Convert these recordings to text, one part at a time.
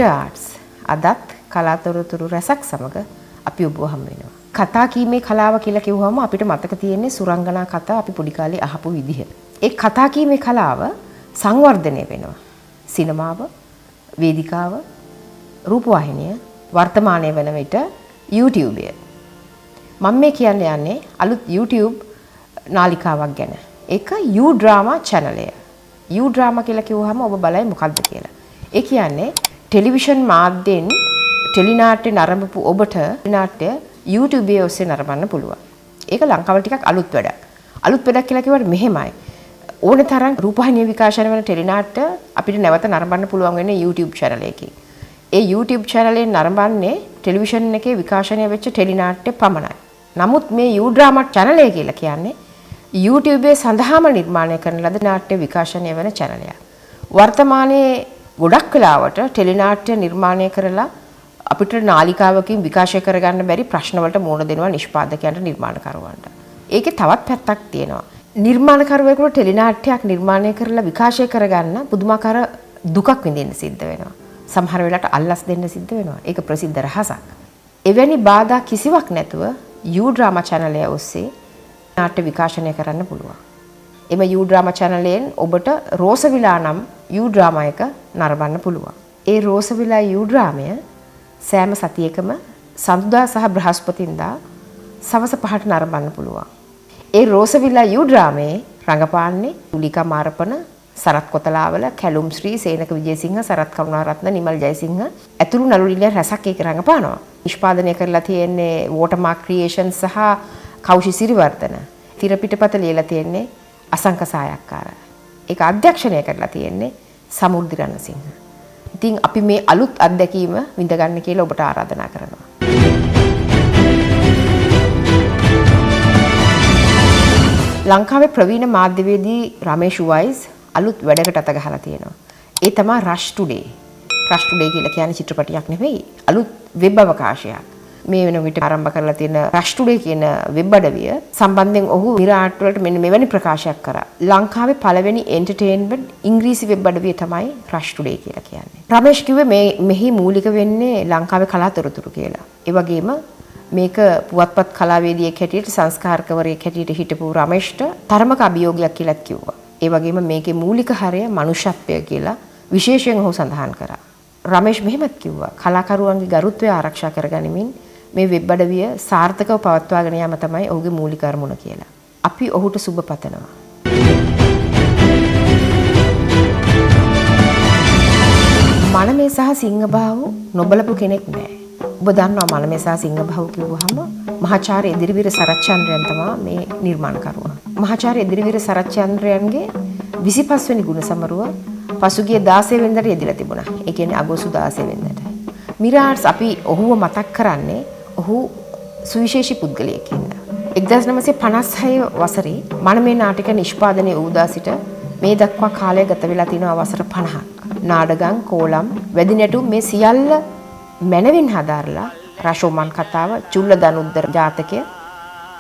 මිර arts අදත් කලාතොරතුරු රැසක් සමග අපි ඔබව හමු වෙනවා. කතා කීමේ කලාව කියලා කිව්වම අපිට මතක තියෙන්නේ සුරංගනා කතා අපි පොඩි කාලේ අහපු විදිහ. ඒ කතා කීමේ කලාව සංවර්ධනය වෙනවා. සිනමාව, වේදිකාව, රූපවාහිනිය, වර්තමානයේ වන විට YouTube. මම මේ කියන්න යන්නේ අලුත් YouTube නාලිකාවක් ගැන. ඒක U Drama channel එක. U Drama කියලා කිව්වහම ඔබ බලයි මොකක්ද කියලා. ඒ කියන්නේ ටෙලිවිෂන් මාධ්‍යෙන් ටෙලිනාට්‍ය නරඹපු ඔබට නාට්‍ය YouTube එකේ ඔස්සේ නරඹන්න පුළුවන්. ඒක ලංකාවල ටිකක් අලුත් වැඩක්. අලුත් වැඩක් කියලා කිව්වට මෙහෙමයි. ඕන තරම් රූපවාහිනිය විකාශන වෙන ටෙලිනාට්‍ය අපිට නැවත නරඹන්න පුළුවන් වෙන්නේ YouTube channel එකේ. ඒ YouTube channel එකෙන් නරඹන්නේ ටෙලිවිෂන් එකේ විකාශනය වෙච්ච ටෙලිනාට්‍ය පමණයි. නමුත් මේ U Drama channel එක කියලා කියන්නේ YouTube සඳහාම නිර්මාණය කරන ලද නාට්‍ය විකාශනය වෙන channel එකක්. වර්තමානයේ ගොඩක් වෙලාවට ටෙලිනාට්‍ය නිර්මාණය කරලා අපිට නාලිකාවකින් විකාශය කරගන්න බැරි ප්‍රශ්න වලට මුහුණ දෙනවා නිෂ්පාදකයන්ට නිර්මාණකරුවන්ට. ඒකේ තවත් පැත්තක් තියෙනවා. නිර්මාණකරුවෙකුට ටෙලිනාට්‍යයක් නිර්මාණය කරලා විකාශය කරගන්න පුදුමාකාර දුකක් විඳින්න සිද්ධ වෙනවා. සමහර වෙලාවට අල්ලස් දෙන්න සිද්ධ වෙනවා. ඒක ප්‍රසිද්ධ රහසක්. එවැනි බාධා කිසිවක් නැතුව U Drama channel එක ඔස්සේ නාට්‍ය විකාශනය කරන්න පුළුවන්. එම U Drama channel එකෙන් ඔබට රෝසවිලා නම් U Drama එක නරඹන්න පුළුවන්. ඒ රෝසවිලා U Drama සෑම සතියකම සඳුදා සහ බ්‍රහස්පතින්දා සවස 5ට නරඹන්න පුළුවන්. ඒ රෝසවිලා U Drama රංගපාන්නේ තුලිකා මාරපන, සරත් කොතලාවල, කැලුම් ශ්‍රී, සේනක විජේසිංහ, සරත් කරුණාරත්න, නිමල් ජයසිංහ ඇතුළු නළු නිළියන් රසක් ඒක රංගපානවා. නිෂ්පාදනය කරලා තියෙන්නේ වෝටර්මාක් ක්‍රියේෂන් සහ කෞෂි සිරිවර්ධන. තිරපිටපත ලියලා තියෙන්නේ අසංක සායක්කාර. ඒක අධ්‍යක්ෂණය කරලා තියෙන්නේ සමුර්දි රණසිංහ. ඉතින් අපි මේ අලුත් අත්දැකීම විඳ ගන්න කියලා ඔබට ආරාධනා කරනවා. ලංකාවේ ප්‍රවීණ මාධ්‍යවේදී රමේෂ් වයිස් අලුත් වැඩකට අත ගහලා තියෙනවා. ඒ තමයි රෂ් ටුඩේ. රෂ් ටුඩේ කියලා කියන්නේ චිත්‍රපටයක් නෙවෙයි. අලුත් වෙබ් අවකාශයක්. මේ වෙන විට ආරම්භ කරලා තියෙන රෂ් ටුඩේ කියන වෙබ් අඩවිය සම්බන්ධයෙන් ඔහු මිරාට් වලට මෙන්න මෙවැනි ප්‍රකාශයක් කරා. ලංකාවේ පළවෙනි එන්ටර්ටේන්මන්ට් ඉංග්‍රීසි වෙබ් අඩවිය තමයි රෂ් ටුඩේ කියලා කියන්නේ. රමේෂ් කිව්වේ මෙහි මූලික වෙන්නේ ලංකාවේ කලාතොරතුරු කියලා. ඒ වගේම මේක පුවත්පත් කලාවේදියෙක් හැටියට සංස්කාරකවරයෙක් හැටියට හිටපු රමේෂ්ට තරමක අභියෝගයක් කියලාත් කිව්වා. ඒ වගේම මේකේ මූලික හරය මනුෂ්‍යත්වය කියලා විශේෂයෙන් ඔහු සඳහන් කරා. රමේෂ් මෙහෙමත් කිව්වා කලාකරුවන්ගේ ගරුත්වය ආරක්ෂා කරගනිමින් මේ වෙබ් අඩවිය සාර්ථකව පවත්වාගෙන යාම තමයි ඔහුගේ මූලික අරමුණ කියලා. අපි ඔහුට සුබ පතනවා. මනමේ සහ සිංහබාහු නොබලපු කෙනෙක් නෑ. ඔබ දන්නවා මනමේ සහ සිංහබාහු කිව්වහම මහාචාර්ය එදිරිවීර සරච්චන්ද්‍රයන් තමයි මේ නිර්මාණකරුවා. මහාචාර්ය එදිරිවීර සරච්චන්ද්‍රයන්ගේ 25 වෙනි ගුණ සමරුව පසුගිය 16 වෙනිදාට යෙදিলা තිබුණා. ඒ කියන්නේ අගෝස්තු 16 වෙනිදාට. මිරාර්ට්ස් අපි ඔහුව මතක් කරන්නේ ඔහු සුවිශේෂී පුද්ගලයෙක් හින්දා. 1956 වසරේ මනමේ නාටක නිෂ්පාදනයේ වූදා සිට මේ දක්වා කාලය ගත වෙලා තිනවා වසර 50ක්. නාඩගම්, කෝලම්, වැදි නැටුම් මේ සියල්ල මනවින් හදාරලා රෂෝමන් කතාව, චුල්ල දනුද්දර ජාතකය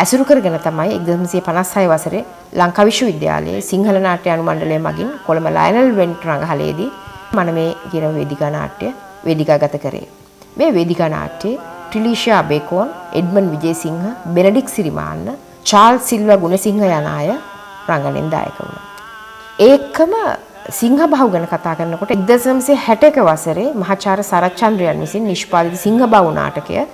ඇසුරු කරගෙන තමයි 1956 වසරේ ලංකා විශ්වවිද්‍යාලයේ සිංහල නාට්‍ය අනුමණ්ඩලය මගින් කොළඹ ලයනල් වෙන්ට් රංගහලේදී මනමේ කියන වේදිකා නාට්‍ය වේදිකාගත කරේ. මේ වේදිකා නාට්‍යයේ ට්‍රිලිෂා බේකෝන්, Edmund Wijesinghe, Benedict Sirimanna, Charles Silva Gunasinghe යන අය රංගනෙන් දායක වුණා. ඒකම සිංහබාහු ගැන කතා කරනකොට 1961 වසරේ මහාචාර්ය සරච්චන්ද්‍රයන් විසින් නිෂ්පාදිත සිංහබාහු නාටකය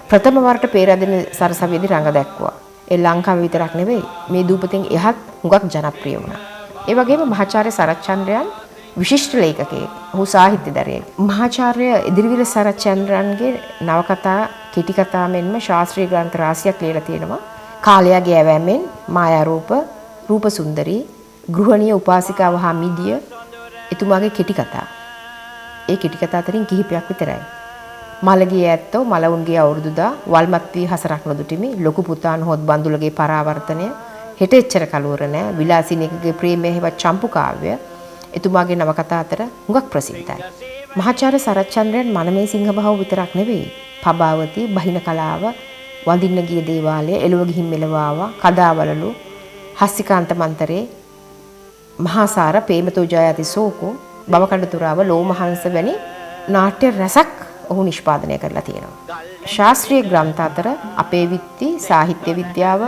ප්‍රථම වරට පේරාදෙණිය සරසවියේදී රඟ දැක්වුවා. ඒ ලංකාවේ විතරක් නෙවෙයි මේ දූපතෙන් එහත් හුඟක් ජනප්‍රිය වුණා. ඒ වගේම මහාචාර්ය සරච්චන්ද්‍රයන් විශිෂ්ට ලේඛකයෙක්. ඔහු සාහිත්‍යදරයෙක්. මහාචාර්ය එදිරිවීර සරච්චන්ද්‍රන්ගේ නවකතා, කෙටි කතා මෙන්ම ශාස්ත්‍රීය ග්‍රන්ථ රාශියක් ලියලා තියෙනවා. කාලයාගේ ඇවෑමෙන්, මායා රූප, රූප සුන්දරී, ගෘහණීය උපාසිකාව හා මිදිය එතුමාගේ කෙටි කතා. ඒ කෙටි කතා අතරින් කිහිපයක් විතරයි. මලගේ ඇත්තෝ, මලවුන්ගේ අවුරුදුදා, වල්මත් වී හසරක් නොදුටිමි, ලොකු පුතා නොහොත් බඳුලගේ පරාවර්තනය, හෙට එච්චර කලවර නෑ, විලාසිනිකගේ ප්‍රේමය හෙවත් චම්පු කාව්‍ය එතුමාගේ නවකතා අතර හුඟක් ප්‍රසිද්ධයි. මහාචාර්ය සරච්චන්ද්‍රයන් මනමේ සිංහබාහු විතරක් නෙවෙයි, පබාවති, බහින කලාව, වඳින්න ගිය දේවාලය, එළුව ගිහින් මෙලවාවා, කදාවලලු, හස්සිකාන්ත මන්තරේ, මහාසාර, ප්‍රේමතෝ ජයති සෝකෝ, බවකඩ තුරාව, ලෝමහංස වැනි නාට්‍ය රසක් ඔහු නිෂ්පාදනය කරලා තියෙනවා. ශාස්ත්‍රීය ග්‍රන්ථ අතර අපේ විත්ති, සාහිත්‍ය විද්‍යාව,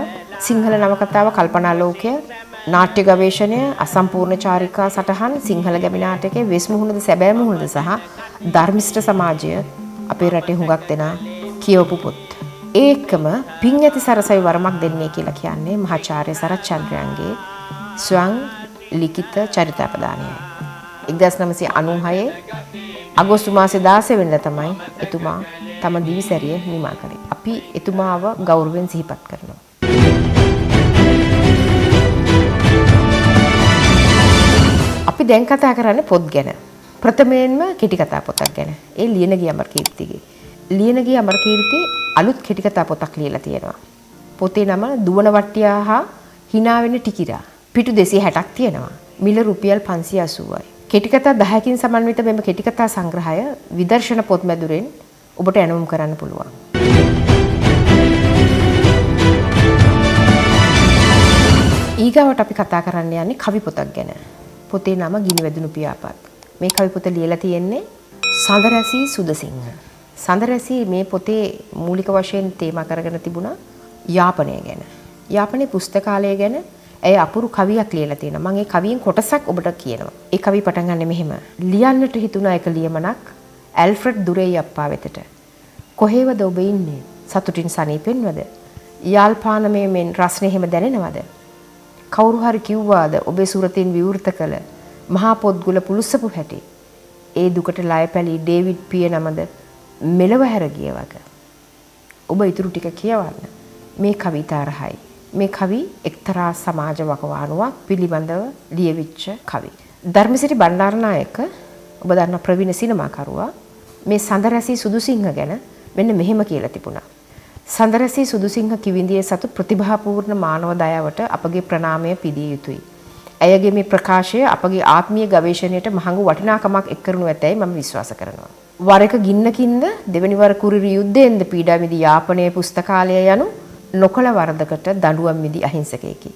සිංහල නවකතාව, කල්පනාලෝකය, නාට්‍ය ගවේෂණය, අසම්පූර්ණ චාරිකා සටහන්, සිංහල ගැමි නාටකයේ වෙස් මුහුණද සැබෑ මුහුණද සහ ධර්මිෂ්ඨ සමාජය අපේ රටේ හුඟක් දෙනා කියවපු පොත්. ඒකම පින් ඇති සරසවි වරමක් දෙන්නේ කියලා කියන්නේ මහාචාර්ය සරච්චන්ද්‍රයන්ගේ ස්වයං ලිඛිත චරිතාපදානයයි. 1996 අගෝස්තු මාසේ 16 වෙනිදා තමයි එතුමා තම දිවිසැරිය නිමා කළේ. අපි එතුමාව ගෞරවයෙන් සිහිපත් කරනවා. අපි දැන් කතා කරන්නේ පොත් ගැන. ප්‍රථමයෙන්ම කෙටි කතා පොතක් ගැන. ඒ ලියනගේ අමරකීර්තිගේ. ලියනගේ අමරකීර්ති අලුත් කෙටි කතා පොතක් ලියලා තියෙනවා. පොතේ නම දුවන වට්ටියා හා hina වෙන ටිකිරා. පිටු 260ක් තියෙනවා. මිල රුපියල් 580යි. කෙටි කතා 10කින් සමන්විත මෙම කෙටි කතා සංග්‍රහය විදර්ශන පොත් මැදුරෙන් ඔබට ඇණවුම් කරන්න පුළුවන්. ඊගාවට අපි කතා කරන්න යන්නේ කවි පොතක් ගැන. පොතේ නම ගිනිවැදුණු පියාපත්. මේ කවි පොත ලියලා තියෙන්නේ සඳරැසි සුදසිංහ. සඳරැසි මේ පොතේ මූලික වශයෙන් තේමා කරගෙන තිබුණා යාපනය ගැන. යාපනයේ පුස්තකාලය ගැන ඇය අපුරු කවියක් ලියලා තියෙනවා. මම ඒ කවියෙන් කොටසක් ඔබට කියනවා. ඒ කවිය පටන් ගන්න මෙහෙම. ලියන්නට හිතුණා එක ලියමනක් ඇල්ෆ්‍රඩ් දුරෙයි අප්පා වෙතට. කොහේවද ඔබ ඉන්නේ? සතුටින් සනීපෙන්වද? යාල්පානමේ මෙන් රස්නේ හැම දැනෙනවද? කවුරු හරි කිව්වාද ඔබේ සුරතින් විවෘත කළ මහා පොත්ගුල පුලුස්සපු හැටි? ඒ දුකට ලයපැලි ඩේවිඩ් පිය නමද මෙලව හැර ගිය වග. ඔබ ඊටු ටික කියවන්න. මේ කවිතාරහයි. මේ කවි එක්තරා සමාජ වකවානුවක් පිළිබඳව ලියවිච්ච කවි. ධර්මසිරි බණ්ඩාරනායක ඔබ දන්න ප්‍රවීණ සිනමාකරුවා මේ සඳරැසි සුදුසිංහ ගැන මෙන්න මෙහෙම කියලා තිබුණා. සඳරැසි සුදුසිංහ කිවිඳියේ සතු ප්‍රතිභාපූර්ණ මානව දයාවට අපගේ ප්‍රණාමය පිදිය යුතුයි. ඇයගේ මේ ප්‍රකාශය අපගේ ආත්මීය ගවේෂණයට මහඟු වටිනාකමක් එක් කරනු ඇතැයි මම විශ්වාස කරනවා. වර එක ගින්නකින්ද දෙවැනි වර කුරිරි යුද්ධයෙන්ද පීඩා විඳි යාපනයේ පුස්තකාලය යනු නොකල වරදකට දඬුවම් විඳි අහිංසකයෙකි.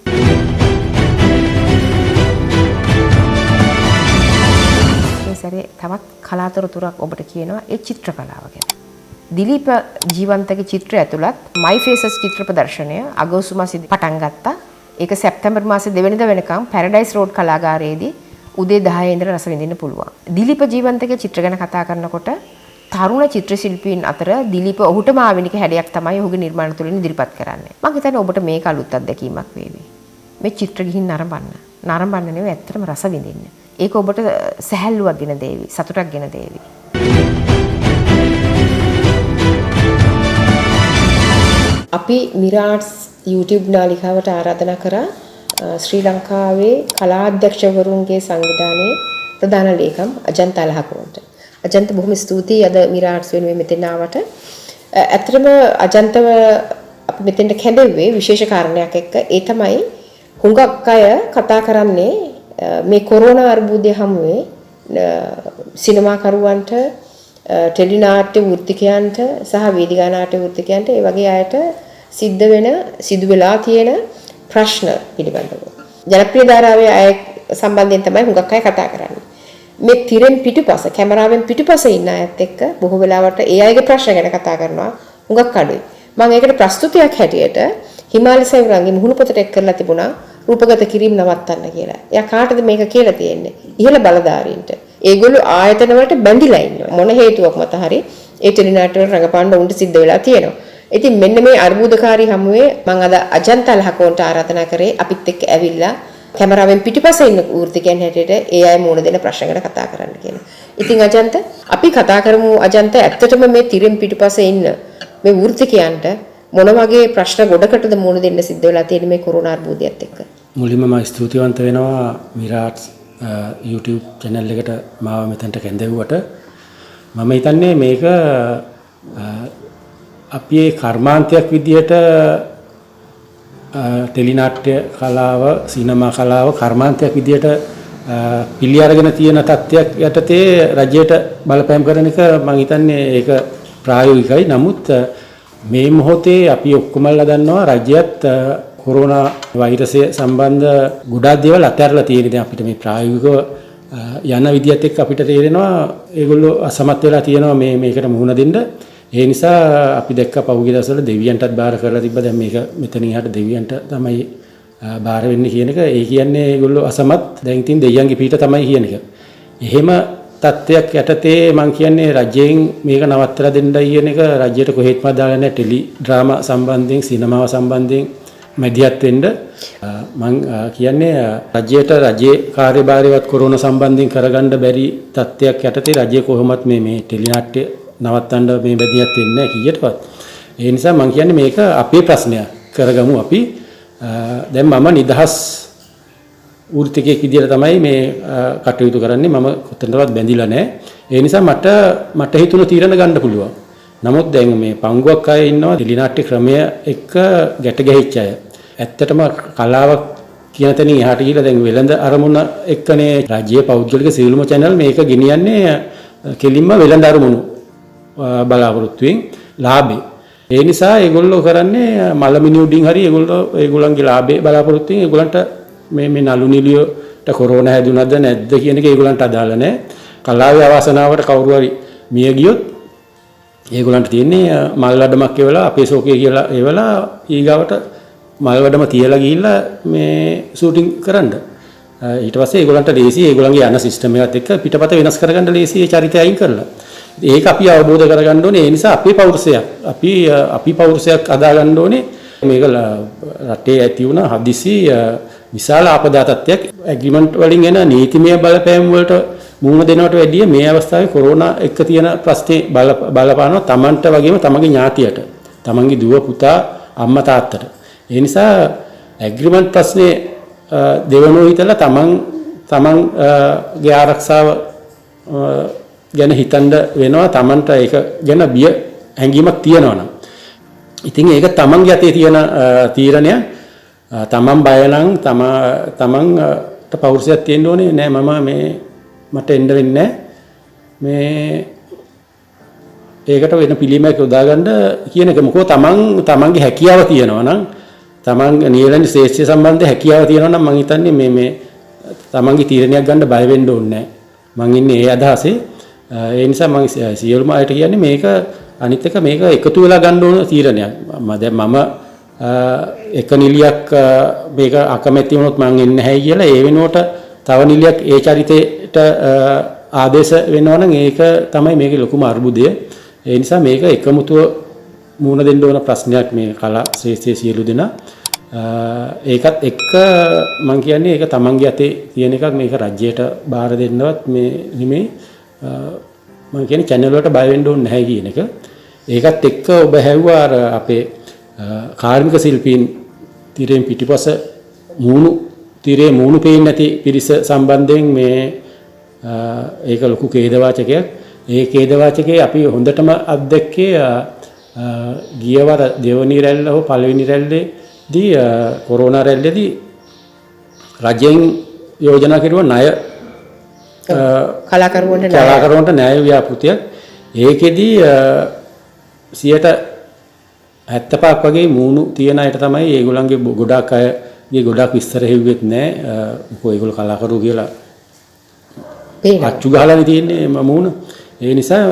මේ සැරේ තවත් කලාතුරතුරක් ඔබට කියනවා ඒ චිත්‍ර කලාව ගැන. දිලීප ජීවන්තගේ චිත්‍ර ඇතුළත් My Faces චිත්‍ර ප්‍රදර්ශනය අගෝස්තු මාසයේ පටන් ගත්තා. ඒක සැප්තැම්බර් මාසේ 2 වෙනිදා වෙනකම් පැරඩයිස් රෝඩ් කලාගාරයේදී උදේ 10 ඉඳලා රස විඳින්න පුළුවන්. දිලීප ජීවන්තගේ චිත්‍ර ගැන කතා කරනකොට තරුණ චිත්‍ර ශිල්පීන් අතර දිලීප ඔහුටම ආවෙනික හැඩයක් තමයි ඔහුගේ නිර්මාණ තුළින් ඉදිරිපත් කරන්නේ. මම හිතන්නේ ඔබට මේක අලුත් අත්දැකීමක් වේවි. මේ චිත්‍ර ගිහින් නරඹන්න. නරඹන්න නෙවෙයි ඇත්තටම රස විඳින්න. ඒක ඔබට සැහැල්ලුවක් ගෙන දේවි, සතුටක් ගෙන දේවි. අපි මිරාට්ස් YouTube නාලිකාවට ආරාධනා කරා ශ්‍රී ලංකාවේ කලා අධ්‍යක්ෂකවරුන්ගේ සංවිධානයේ ප්‍රධාන ලේකම් අජන්ත අලහකෝන්ට. අජන්ත බොහොම ස්තුතියි අද මිරාට්ස් වෙනුවෙන් මෙතන ආවට. ඇත්තටම අජන්තව අපි මෙතෙන්ට කැඳෙව්වේ විශේෂ කාරණයක් එක්ක. ඒ තමයි හුඟක් අය කතා කරන්නේ මේ කොරෝනා අර්බුදය හමුවේ සිනමාකරුවන්ට, ටෙලි නාට්‍ය වෘත්තිකයන්ට සහ වේදිකා නාට්‍ය වෘත්තිකයන්ට ඒ වගේ අයට සිදු වෙලා තියෙන ප්‍රශ්න පිළිබඳව. ජනප්‍රිය ධාරාවේ අය සම්බන්ධයෙන් තමයි හුඟක් අය කතා කරන්නේ. මේ තිරෙන් පිටුපස කැමරාවෙන් පිටුපස ඉන්න අයත් එක්ක බොහෝ වෙලාවට ඒ අයගේ ප්‍රශ්න ගැන කතා කරනවා හුඟක් අඩුයි. මම ඒකට ප්‍රස්තුතියක් හැටියට හිමාලි සෙවරන්ගේ මුහුණු පොතට එක් කරලා තිබුණා රූපගත කිරීම නවත්තන්න කියලා. එයා කාටද මේක කියලා තියෙන්නේ? ඉහළ බලධාරීන්ට. ඒගොල්ලෝ ආයතන වලට බැඳිලා ඉන්නවා. මොන හේතුවක් මත හරි ඒ ටෙලි නාට්‍ය වල රඟපාන්න උන්ට සිද්ධ වෙලා තියෙනවා. ඉතින් මෙන්න මේ අර්බුදකාරී හමුවේ මම අද අජන්ත අලහකෝන්ට ආරාධනා කරේ අපිත් එක්ක ඇවිල්ලා කැමරාවෙන් පිටිපස්සේ ඉන්න වෘත්තිකයන් හැටියට ඒ අය මුණ දෙන ප්‍රශ්න ගැන කතා කරන්න කියලා. ඉතින් අජන්ත අපි කතා කරමු අජන්ත ඇත්තටම මේ තිරෙන් පිටිපස්සේ ඉන්න මේ වෘත්තිකයන්ට මොන වගේ ප්‍රශ්න ගොඩකටද මුණ දෙන්න සිද්ධ වෙලා තියෙන මේ කොරෝනා අර්බුදයත් එක්ක. මුලින්ම මම ස්තුතිවන්ත වෙනවා මිරාට්ස් YouTube channel එකට මාව මෙතනට කැඳෙව්වට. මම හිතන්නේ මේක අපි ඒ කර්මාන්තයක් විදිහට ටෙලි නාට්‍ය කලාව, සිනමා කලාව කර්මාන්තයක් විදිහට පිළි අරගෙන තියෙන තත්ත්වයක් යටතේ රජයට බලපෑම් කරන එක මම හිතන්නේ ඒක ප්‍රායෝගිකයි. නමුත් මේ මොහොතේ අපි ඔක්කොමලා දන්නවා රජයත් කොරෝනා වෛරසය සම්බන්ධ ගොඩාක් දේවල් අත්හැරලා තියෙන. දැන් අපිට මේ ප්‍රායෝගිකව යන විදිහත් එක්ක අපිට තේරෙනවා ඒගොල්ලෝ අසමත් වෙලා තියෙනවා මේකට මුහුණ දෙන්න. ඒ නිසා අපි දැක්ක පහුගිය දවස්වල දෙවියන්ටත් බාර කරලා තිබ්බා. දැන් මේක මෙතනින් එහාට දෙවියන්ට තමයි බාර වෙන්නේ කියන එක. ඒ කියන්නේ ඒගොල්ලෝ අසමත්. දැන් ඉතින් දෙවියන්ගේ පිට තමයි කියන එක. එහෙම තත්ත්වයක් යටතේ මම කියන්නේ රජයෙන් මේක නවත්තලා දෙන්නයි කියන එක රජයට කොහෙත්ම දාලා නැහැ. ටෙලි ඩ්‍රාමා සම්බන්ධයෙන් සිනමාව සම්බන්ධයෙන් මැදිහත් වෙන්න මම කියන්නේ රජයට රජයේ කාර්යභාරයවත් කොරෝනා සම්බන්ධයෙන් කරගන්න බැරි තත්ත්වයක් යටතේ රජය කොහොමත් මේ ටෙලි නාට්‍ය නවත්තන්න මේ මැදිහත් වෙන්නේ නැහැ කීයටවත්. ඒ නිසා මම කියන්නේ මේක අපේ ප්‍රශ්නයක් කරගමු අපි. දැන් මම නිදහස් වෘත්තිකයෙක් විදියට තමයි මේ කටයුතු කරන්නේ. මම කොතනවත් බැඳිලා නැහැ. ඒ නිසා මට හිතුණු තීරණ ගන්න පුළුවන්. නමුත් දැන් මේ පංගුවක් අය ඉන්නවා ටෙලි නාට්‍ය ක්‍රමය එක්ක ගැට ගැහිච්ච අය. ඇත්තටම කලාවක් කියන තැනින් එහාට ගිහිල්ලා දැන් වෙළඳ අරමුණ එක්කනේ රාජ්‍ය පෞද්ගලික සියලුම channel මේක ගෙනියන්නේ කෙලින්ම වෙළඳ අරමුණු බලාපොරොත්තුෙන් ලාභේ. ඒ නිසා ඒගොල්ලෝ කරන්නේ මලමිනි උඩින් හරි ඒගොල්ලන්ගේ ලාභේ බලාපොරොත්තුෙන් ඒගොල්ලන්ට මේ නළු නිලියට කොරෝනා හැදුනද නැද්ද කියන එක ඒගොල්ලන්ට අදාළ නැහැ. කලාවේ අවාසනාවට කවුරු හරි මිය ගියොත් ඒගොල්ලන්ට තියෙන්නේ මල් වැඩමක් එවලා අපේ ශෝකය කියලා එවලා ඊගාවට මල් වැඩම තියලා ගිහිල්ලා මේ ෂූටින් කරන්න. ඊට පස්සේ ඒගොල්ලන්ට ලේසි ඒගොල්ලන්ගේ යන සිස්ටම් එකත් එක්ක පිටපත වෙනස් කරගන්න ලේසි ඒ චරිතය අයින් කරලා. ඒක අපි අවබෝධ කරගන්න ඕනේ. ඒ නිසා අපේ පෞරුෂයක් අපි පෞරුෂයක් අදා ගන්න ඕනේ. මේක රටේ ඇති වුණ හදිසි විශාල ආපදා තත්ත්වයක් ඇග්‍රීමන්ට් වලින් එන නීතිමය බලපෑම් වලට මුහුණ දෙනවට වැඩිය මේ අවස්ථාවේ කොරෝනා එක්ක තියෙන ප්‍රශ්නේ බලපානවා Tamanට වගේම තමන්ගේ ඥාතියට, තමන්ගේ දුව පුතා අම්මා තාත්තට. ඒ නිසා ඇග්‍රීමන්ට් ප්‍රශ්නේ දෙවනෝ හිතලා තමන්ගේ ආරක්ෂාව ගැන හිතන්න වෙනවා. තමන්ට ඒක ගැන බිය හැඟීමක් තියෙනවා නම් ඉතින් ඒක තමන්ගේ අතේ තියෙන තීරණය. තමන් බය නම් තමන්ට පෞරුෂයක් තියෙන්න ඕනේ. නෑ මම මට එන්න වෙන්නේ මේ ඒකට වෙන පිළිමයක් යොදාගන්න කියන එක. මොකෝ තමන්ගේ හැකියාව තියෙනවා නම් තමන් නියලන ශ්‍රේෂ්ඨ සම්බන්ධ හැකියාව තියෙනවා නම් මම හිතන්නේ මේ තමන්ගේ තීරණයක් ගන්න බය වෙන්න ඕනේ නෑ. මම ඉන්නේ ඒ අදහසේ. ඒ නිසා මම සියලුම අයට කියන්නේ මේක අනිත් එක මේක එකතු වෙලා ගන්න ඕන තීරණයක්. දැන් මම එක නිලියක් මේක අකමැති වුණොත් මම එන්නේ නැහැ කියලා ඒ වෙනුවට තව නිලියක් ඒ චරිතයට ආදේශ වෙනවා නම් ඒක තමයි මේකේ ලොකුම අර්බුදය. ඒ නිසා මේක එකමුතුව මුහුණ දෙන්න ඕන ප්‍රශ්නයක් මේ කලා ශ්‍රේෂ්ඨයේ සියලු දෙනා. ඒකත් එක්ක මම කියන්නේ ඒක තමන්ගේ අතේ තියෙන එකක්. මේක රජ්‍යයට බාර දෙන්නවත් මේ නෙමෙයි. මම කියන්නේ channel වලට බය වෙන්න ඕනේ නැහැ කියන එක. ඒකත් එක්ක ඔබ හැවුවා අර අපේ කාර්මික ශිල්පීන් තිරෙන් පිටිපස මූණු පේන්නේ නැති පිරිස සම්බන්ධයෙන් මේ ඒක ලොකු ඛේදවාචකයක්. ඒ ඛේදවාචකේ අපි හොඳටම අත්දැක්කේ ගියවර දෙවනි රැල්ල හෝ පළවෙනි රැල්ලේදී කොරෝනා රැල්ලේදී රජයෙන් යෝජනා කෙරුවා ණය කලාකරුවන්ට ණය ව්‍යාපෘතියක්. ඒකෙදී 75ක් වගේ මූණු තියන අයට තමයි ඒගොල්ලන්ගේ ගොඩක් අයගේ ගොඩක් විස්තර හෙව්වෙත් නැහැ. මොකෝ ඒගොල්ලෝ කලාකරුවෝ කියලා අච්චු ගහලානේ තියෙන්නේ මූණ. ඒ නිසා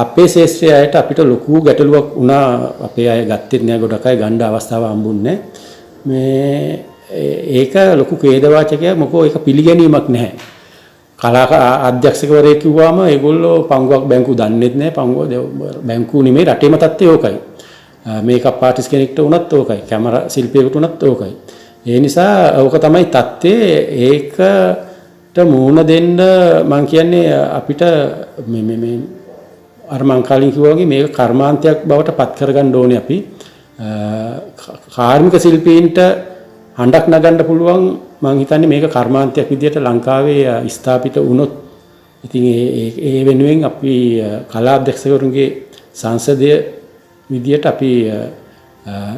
අපේ ශේෂ්ත්‍රයේ අයට අපිට ලොකු ගැටලුවක් වුණා. අපේ අය ගත්තෙත් නෑ, ගොඩක් අය ගන්න අවස්ථාව හම්බුන්නේ ඒක ලොකු ඛේදවාචකයක්. මොකෝ ඒක පිළිගැනීමක් නැහැ. කලාක අධ්‍යක්ෂකවරයෙක් කිව්වම ඒගොල්ලෝ පංගුවක් බැංකු දන්නෙත් නැහැ. බැංකු නෙමෙයි රටේම තත්ත්වය ඕකයි. මේකප් ආටිස්ට් කෙනෙක්ට වුණත් ඕකයි. කැමරා ශිල්පියෙකුට වුණත් ඕකයි. ඒ නිසා ඕක තමයි තත්ත්වය. ඒකට මුහුණ දෙන්න මම කියන්නේ අපිට මේ අර මං කලින් කිව්වා වගේ මේක කර්මාන්තයක් බවට පත් කරගන්න ඕනේ අපි. කාර්මික ශිල්පීන්ට හඬක් නගන්න පුළුවන්. මම හිතන්නේ මේක කර්මාන්තයක් විදියට ලංකාවේ ස්ථාපිත වුණොත් ඉතින් ඒ වෙනුවෙන් අපි කලා අධ්‍යක්ෂකවරුන්ගේ සංසදය විදියට අපි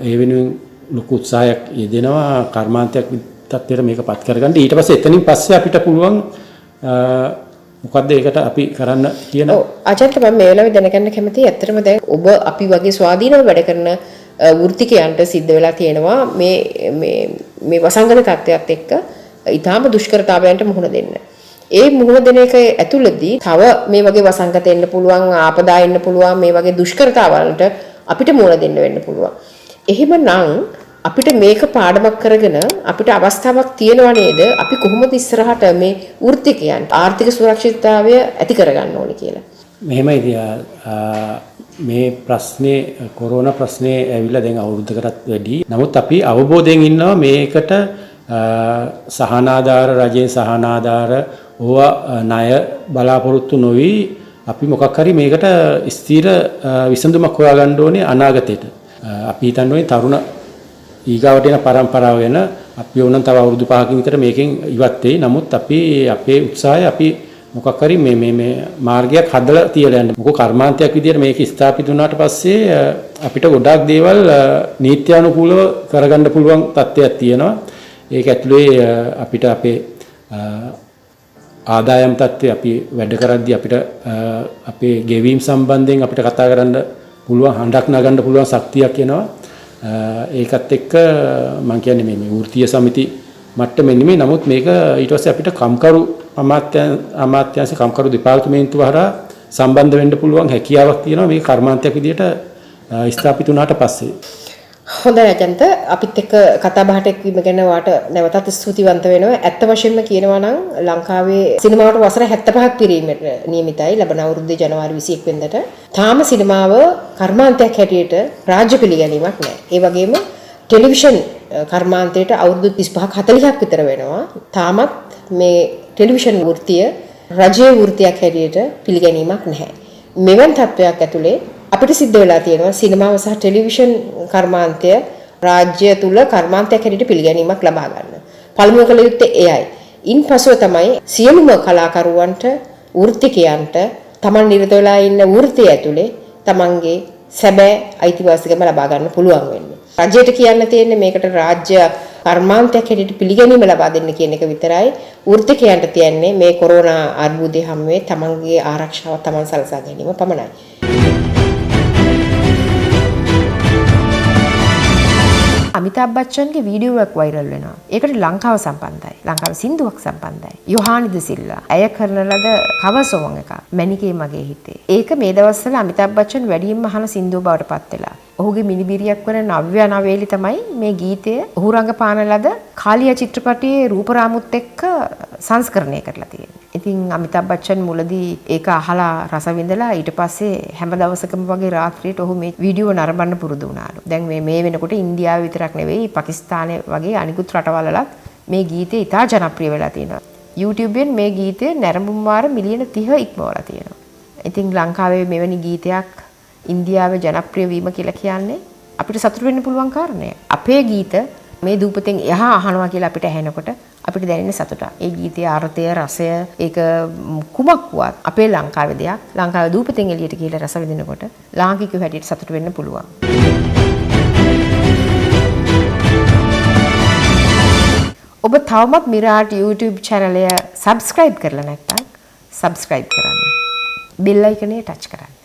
ඒ වෙනුවෙන් ලොකු උත්සාහයක් යෙදෙනවා කර්මාන්තයක් තත්ත්වයට මේක පත් කරගන්න. ඊට පස්සේ එතනින් පස්සේ අපිට පුළුවන් මොකද්ද ඒකට අපි කරන්න කියන. ඔව් අජන්ත මම මේ වෙලාවේ දැනගන්න කැමතියි. ඇත්තටම දැන් ඔබ අපි වගේ ස්වාධීනව වැඩ කරන වෘත්තිකයන්ට සිද්ධ වෙලා තියෙනවා මේ වසංගත තත්ත්වයක් එක්ක ඊටාම දුෂ්කරතාවයන්ට මුහුණ දෙන්න. ඒ මුහුණ දෙන එක ඇතුළතදී තව මේ වගේ වසංගත එන්න පුළුවන්, ආපදා එන්න පුළුවන්, මේ වගේ දුෂ්කරතාවලට අපිට මුහුණ දෙන්න වෙන්න පුළුවන්. එහෙමනම් අපිට මේක පාඩමක් කරගෙන අපිට අවස්ථාවක් තියෙනව නේද? අපි කොහොමද ඉස්සරහට මේ වෘත්තිකයන් ආර්ථික සුරක්ෂිතතාවය ඇති කරගන්න ඕනේ කියලා. මෙහෙමයි මේ ප්‍රශ්නේ කොරෝනා ප්‍රශ්නේ ඇවිල්ලා දැන් අවුරුද්දකටත් වැඩි. නමුත් අපි අවබෝධයෙන් ඉන්නවා මේකට සහනාධාර රජයේ සහනාධාර ඕවා ණය බලාපොරොත්තු නොවි අපි මොකක් හරි මේකට ස්ථිර විසඳුමක් හොයාගන්න ඕනේ අනාගතයට. අපි හිතන්නේ තරුණ ඊගාවට එන පරම්පරාව වෙන අපි වුණා තව අවුරුදු 5කින් විතර මේකෙන් ඉවත් වෙයි. නමුත් අපි අපේ උත්සාහය අපි මොකක් හරි මේ මාර්ගයක් හදලා තියලා යන්න. මොකෝ කර්මාන්තයක් විදියට මේක ස්ථාපිත වුණාට පස්සේ අපිට ගොඩාක් දේවල් නීත්‍යානුකූලව කරගන්න පුළුවන් තත්ත්වයක් තියෙනවා. ඒක ඇතුලේ අපිට අපේ ආදායම් තත්ත්වය අපි වැඩ කරද්දී අපිට අපේ ගෙවීම් සම්බන්ධයෙන් අපිට කතා කරන්න පුළුවන් හඬක් නගන්න පුළුවන් ශක්තියක් එනවා. ඒකත් එක්ක මම කියන්නේ මේ වෘත්තීය සමිති මට්ටමේ නෙමෙයි. නමුත් මේක ඊට පස්සේ අපිට කම්කරු අමාත්‍යාංශ කම්කරු දෙපාර්තමේන්තුව හරහා සම්බන්ධ වෙන්න පුළුවන් හැකියාවක් තියෙනවා මේ කර්මාන්තයක් විදියට ස්ථාපිත වුණාට පස්සේ. හොඳයි අජන්ත, අපිත් එක්ක කතා බහට එක්වීම ගැන වාට නැවතත් ස්තුතිවන්ත වෙනවා. ඇත්ත වශයෙන්ම කියනවා නම් ලංකාවේ සිනමාවට වසර 75ක් පිරීමට නියමිතයි ලබන අවුරුද්දේ ජනවාරි 21 වෙනිදාට. තාම සිනමාව කර්මාන්තයක් හැටියට රාජ්‍ය පිළිගැනීමක් නැහැ. ඒ වගේම ටෙලිවිෂන් කර්මාන්තයට අවුරුදු 35ක් 40ක් විතර වෙනවා. තාමත් මේ ටෙලිවිෂන් වෘත්තිය රජයේ වෘත්තියක් හැටියට පිළිගැනීමක් නැහැ. මෙවන් තත්වයක් ඇතුලේ අපිට සිද්ධ වෙලා තියෙනවා සිනමාව සහ ටෙලිවිෂන් කර්මාන්තය රාජ්‍ය තුල කර්මාන්තයක් හැටියට පිළිගැනීමක් ලබා ගන්න. පළමුව කළ යුත්තේ එයයි. ඉන්පසුව තමයි සියලුම කලාකරුවන්ට වෘත්තිකයන්ට තමන් නිරත වෙලා ඉන්න වෘත්තිය ඇතුලේ තමන්ගේ සැබෑ අයිතිවාසිකම ලබා ගන්න පුළුවන් වෙන්නේ. රජයට කියන්න තියෙන්නේ මේකට රාජ්‍ය කර්මාන්තයක් හැටියට පිළිගැනීම ලබා දෙන්න කියන එක විතරයි. වෘත්තිකයන්ට තියන්නේ මේ කොරෝනා අර්බුදය හැමුවේ තමන්ගේ ආරක්ෂාව තමන් සලසා ගැනීම පමණයි. අමිතාබ් බච්චන්ගේ වීඩියෝ එකක් වෛරල් වෙනවා. ඒකට ලංකාව සම්බන්ධයි. ලංකාවේ සින්දුවක් සම්බන්ධයි. යොහානි ද සිල්වා ඇය කරන ලද කවර් සෝං එක මැනිකේ මගේ හිතේ. ඒක මේ දවස්වල අමිතාබ් බච්චන් වැඩියෙන්ම අහන සින්දුව බවට පත් වෙලා. ඔහුගේ මිනිබිරියක් වන නව්‍ය නවේලි තමයි මේ ගීතය ඔහු රංගපාන ලද කාලියා චිත්‍රපටයේ රූපරාමුත් එක්ක සංස්කරණය කරලා තියෙනවා. ඉතින් අමිතාබ් බච්චන් මුලදී ඒක අහලා රස විඳලා ඊට පස්සේ හැම දවසකම වගේ රාත්‍රියට ඔහු මේ වීඩියෝ නරඹන්න පුරුදු වුණාලු. දැන් මේ වෙනකොට ඉන්දියාව විතරක් නෙවෙයි පාකිස්තානයේ වගේ අනිකුත් රටවලලත් මේ ගීතය ඉතා ජනප්‍රිය වෙලා තියෙනවා. YouTube එකෙන් මේ ගීතය නැරඹුම් වාර මිලියන 30 ඉක්මවලා තියෙනවා. ඉතින් ලංකාවේ මෙවැනි ගීතයක් ඉන්දියාවේ ජනප්‍රිය වීම කියලා කියන්නේ අපිට සතුටු වෙන්න පුළුවන් කාරණයක්. අපේ ගීත මේ දූපතෙන් එහා අහනවා කියලා අපිට ඇහෙනකොට අපිට දැනෙන සතුට. ඒ ගීතයේ අර්ථය, රසය, ඒක කුමක් වුවත් අපේ ලංකාවේ දෙයක්. ලංකාවේ දූපතෙන් එළියට ගිහලා රස විඳිනකොට ලාංකිකයෝ හැටියට සතුටු වෙන්න පුළුවන්. ඔබ තවමත් මිරාට් YouTube channel එක subscribe කරලා නැත්නම් subscribe කරන්න. bell icon එක touch කරන්න.